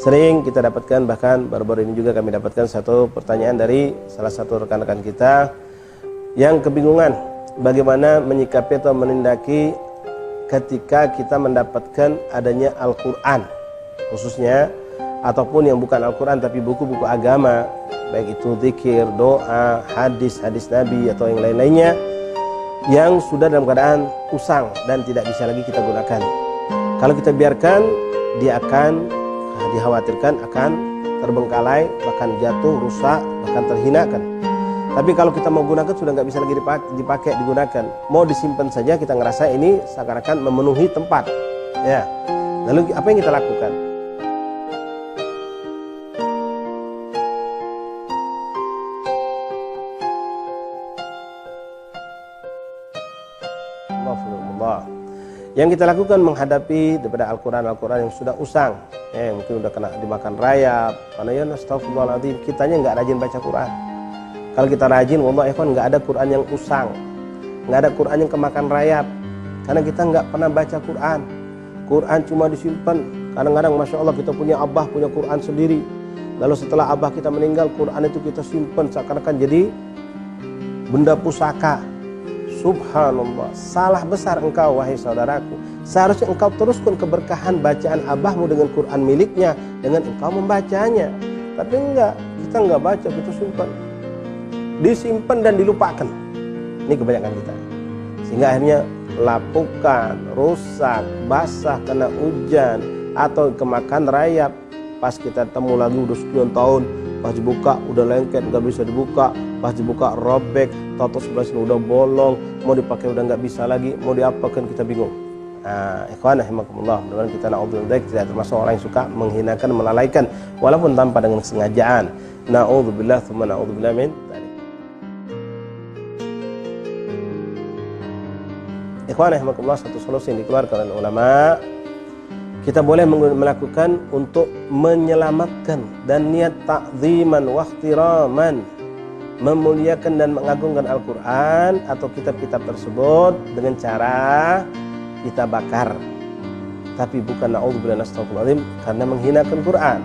Sering kita dapatkan, bahkan baru-baru ini juga kami dapatkan satu pertanyaan dari salah satu rekan-rekan kita yang kebingungan bagaimana menyikapi atau menindaki ketika kita mendapatkan adanya Al-Quran khususnya, ataupun yang bukan Al-Quran tapi buku-buku agama, baik itu zikir, doa, hadis-hadis Nabi atau yang lain-lainnya yang sudah dalam keadaan usang dan tidak bisa lagi kita gunakan. Kalau kita biarkan, dia akan dikhawatirkan akan terbengkalai, bahkan jatuh, rusak, bahkan terhinakan. Tapi kalau kita mau gunakan sudah nggak bisa lagi dipakai, digunakan. Mau disimpan saja kita ngerasa ini seakan-akan memenuhi tempat. Ya. Lalu apa yang kita lakukan? Yang kita lakukan menghadapi daripada Al-Quran yang sudah usang, mungkin udah kena dimakan rayap, karena ya astagfirullahaladzim, kitanya nggak rajin baca Quran. Kalau kita rajin, wallahi ikhwan, nggak ada Quran yang usang, nggak ada Quran yang kemakan rayap, karena kita nggak pernah baca Quran. Quran cuma disimpan. Kadang-kadang masya Allah kita punya abah punya Quran sendiri, lalu setelah abah kita meninggal, Quran itu kita simpan seakan-akan jadi benda pusaka. Subhanallah, salah besar engkau wahai saudaraku. Seharusnya engkau teruskan keberkahan bacaan abahmu dengan Quran miliknya, dengan engkau membacanya. Tapi enggak, kita enggak baca, kita simpan. Disimpan dan dilupakan. Ini kebanyakan kita. Sehingga akhirnya lapukan, rusak, basah kena hujan, atau kemakan rayap. Pas kita temu lagi udah sekian tahun, pas dibuka udah lengket, nggak bisa dibuka. Pas dibuka robek, tato sebelah sini udah bolong, mau dipakai udah nggak bisa lagi, mau diapakan kita bingung. Nah, ikhwan rahimakumullah, mudah-mudahan kita na'udzubillah tidak termasuk orang yang suka menghinakan, melalaikan walaupun tanpa dengan sengajaan. Na'udzubillah tsumma na'udzubillah min dzalik. Ikhwan rahimakumullah, satu solusi yang dikeluarkan oleh ulama, kita boleh melakukan untuk menyelamatkan dan niat ta'ziman wa ihtiraman, memuliakan dan mengagungkan Al-Quran atau kitab-kitab tersebut dengan cara kita bakar. Tapi bukan na'udzubillah astagfirullahaladzim karena menghinakan Quran.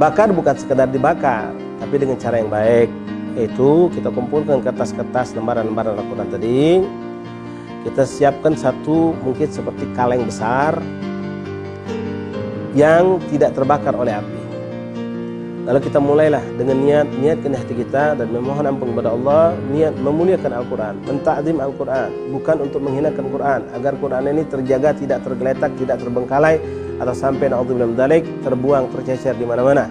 Bakar bukan sekedar dibakar, tapi dengan cara yang baik, yaitu kita kumpulkan kertas-kertas lembaran-lembaran Al-Quran tadi, kita siapkan satu mungkin seperti kaleng besar yang tidak terbakar oleh api. Lalu kita mulailah dengan niatkan hati kita dan memohon ampun kepada Allah, niat memuliakan Al-Quran, mentakzim Al-Quran, bukan untuk menghinakan Quran, agar Quran ini terjaga, tidak tergeletak, tidak terbengkalai, atau sampai na'udzubillah min dzalik terbuang, tercecer di mana-mana.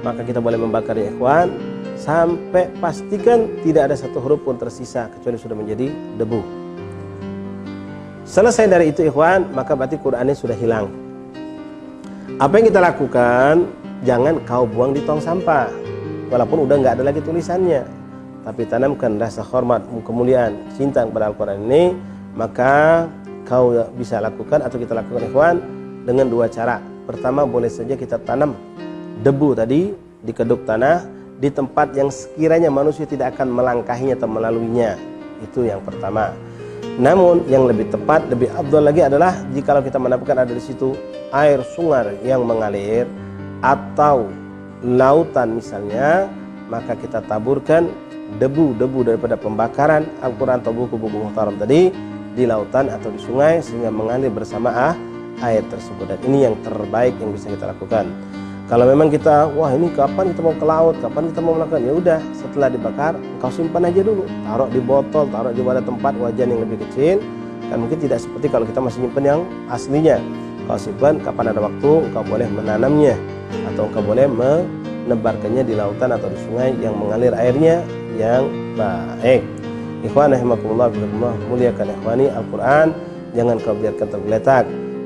Maka kita boleh membakar ya ikhwan, sampai pastikan tidak ada satu huruf pun tersisa kecuali sudah menjadi debu. Selesai dari itu ikhwan, maka berarti Quran ini sudah hilang. Apa yang kita lakukan? Jangan kau buang di tong sampah, walaupun udah nggak ada lagi tulisannya. Tapi tanamkan rasa hormat, kemuliaan, cinta kepada Al-Quran ini. Maka kau bisa lakukan atau kita lakukan ikhwan dengan dua cara. Pertama, boleh saja kita tanam debu tadi di keduk tanah di tempat yang sekiranya manusia tidak akan melangkahinya atau melaluinya. Itu yang pertama. Namun yang lebih tepat, lebih afdal lagi adalah jika kita mendapatkan ada di situ air sungai yang mengalir atau lautan misalnya, maka kita taburkan debu-debu daripada pembakaran Al-Quran atau buku-buku muhtaram tadi di lautan atau di sungai sehingga mengalir bersama air tersebut. Dan ini yang terbaik yang bisa kita lakukan. Kalau memang kita, wah ini kapan kita mau ke laut, kapan kita mau melakukan, ya udah setelah dibakar kau simpan aja dulu, taruh di botol, taruh di tempat wajan yang lebih kecil. Kan mungkin tidak seperti kalau kita masih nyimpan yang aslinya. Kau simpan, kapan ada waktu kau boleh menanamnya atau kau boleh menebarkannya di lautan atau di sungai yang mengalir airnya yang baik. Ikhwan rahimakumullah, muliakan ikhwani Al-Quran, jangan kau biarkan tergeletak.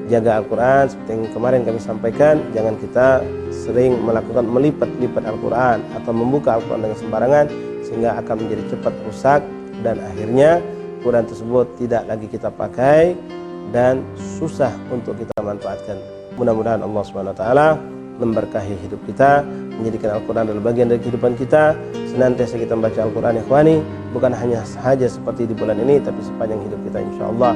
Jaga Al-Quran seperti yang kemarin kami sampaikan. Jangan kita sering melakukan melipat-lipat Al-Quran atau membuka Al-Quran dengan sembarangan sehingga akan menjadi cepat rusak dan akhirnya Quran tersebut tidak lagi kita pakai dan susah untuk kita manfaatkan. Mudah-mudahan Allah SWT memberkahi hidup kita, menjadikan Al-Quran adalah bagian dari kehidupan kita. Senantiasa kita membaca Al-Quran ikhwani, bukan hanya saja seperti di bulan ini, tapi sepanjang hidup kita insya Allah.